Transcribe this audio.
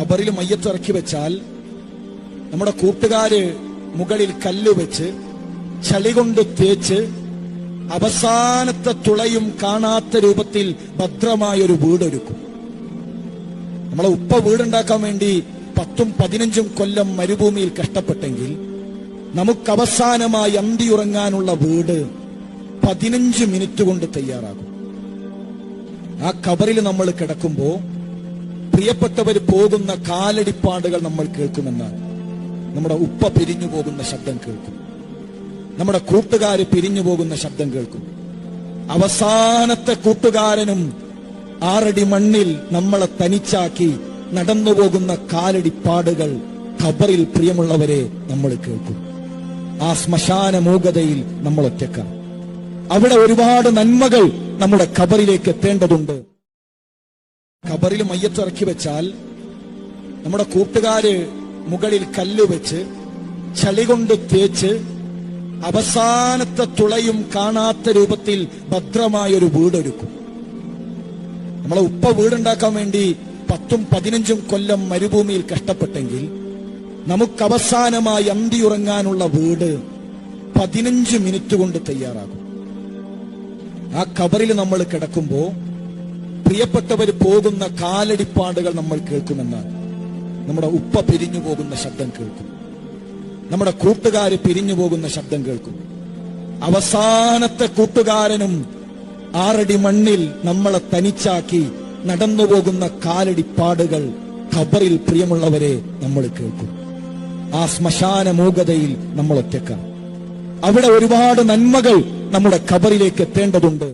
ഖബറിൽ മയ്യത്തിറക്കി വെച്ചാൽ നമ്മുടെ കൂട്ടുകാര് മുകളിൽ കല്ല് വെച്ച് ചളി കൊണ്ട് തേച്ച് അവസാനത്തെ തുളയും കാണാത്ത രൂപത്തിൽ ഭദ്രമായൊരു വീടൊരുക്കും. നമ്മളെ ഉപ്പ വീടുണ്ടാക്കാൻ വേണ്ടി 10-15 കൊല്ലം മരുഭൂമിയിൽ കഷ്ടപ്പെട്ടെങ്കിൽ നമുക്ക് അവസാനമായി അന്തിയുറങ്ങാനുള്ള വീട് 15 മിനിറ്റ് കൊണ്ട് തയ്യാറാകും. ആ ഖബറിൽ നമ്മൾ കിടക്കുമ്പോ പ്രിയപ്പെട്ടവർ പോകുന്ന കാലടിപ്പാടുകൾ നമ്മൾ കേൾക്കുമെന്നാണ്. നമ്മുടെ ഉപ്പ പിരിഞ്ഞു പോകുന്ന ശബ്ദം കേൾക്കും, നമ്മുടെ കൂട്ടുകാര് പിരിഞ്ഞു പോകുന്ന ശബ്ദം കേൾക്കും. അവസാനത്തെ കൂട്ടുകാരനും 6 അടി മണ്ണിൽ നമ്മളെ തനിച്ചാക്കി നടന്നു പോകുന്ന കാലടിപ്പാടുകൾ ഖബറിൽ പ്രിയമുള്ളവരെ നമ്മൾ കേൾക്കും. ആ ശ്മശാന മൂകതയിൽ നമ്മൾ ഒറ്റക്കാണ്. അവിടെ ഒരുപാട് നന്മകൾ നമ്മുടെ ഖബറിലേക്ക് എത്തേണ്ടതുണ്ട്. ഖബറിൽ മയ്യത്തിറക്കി വെച്ചാൽ നമ്മുടെ കൂട്ടുകാര് മുകളിൽ കല്ല് വെച്ച് ചളി കൊണ്ട് തേച്ച് അവസാനത്തെ തുളയും കാണാത്ത രൂപത്തിൽ ഭദ്രമായൊരു വീടൊരുക്കും. നമ്മളെ ഉപ്പ വീടുണ്ടാക്കാൻ വേണ്ടി 10-15 കൊല്ലം മരുഭൂമിയിൽ കഷ്ടപ്പെട്ടെങ്കിൽ നമുക്ക് അവസാനമായി അന്തിയുറങ്ങാനുള്ള വീട് 15 മിനിറ്റ് കൊണ്ട് തയ്യാറാകും. ആ ഖബറിൽ നമ്മൾ കിടക്കുമ്പോ പ്രിയപ്പെട്ടവർ പോകുന്ന കാലടിപ്പാടുകൾ നമ്മൾ കേൾക്കുമെന്നാണ്. നമ്മുടെ ഉപ്പ പിരിഞ്ഞു പോകുന്ന ശബ്ദം കേൾക്കും, നമ്മുടെ കൂട്ടുകാര് പിരിഞ്ഞു പോകുന്ന ശബ്ദം കേൾക്കും. അവസാനത്തെ കൂട്ടുകാരനും 6 അടി മണ്ണിൽ നമ്മളെ തനിച്ചാക്കി നടന്നു പോകുന്ന കാലടിപ്പാടുകൾ ഖബറിൽ പ്രിയമുള്ളവരെ നമ്മൾ കേൾക്കും. ആ ശ്മശാന മൂകതയിൽ നമ്മൾ ഒറ്റക്കാണ്. അവിടെ ഒരുപാട് നന്മകൾ നമ്മുടെ ഖബറിലേക്ക് എത്തേണ്ടതുണ്ട്.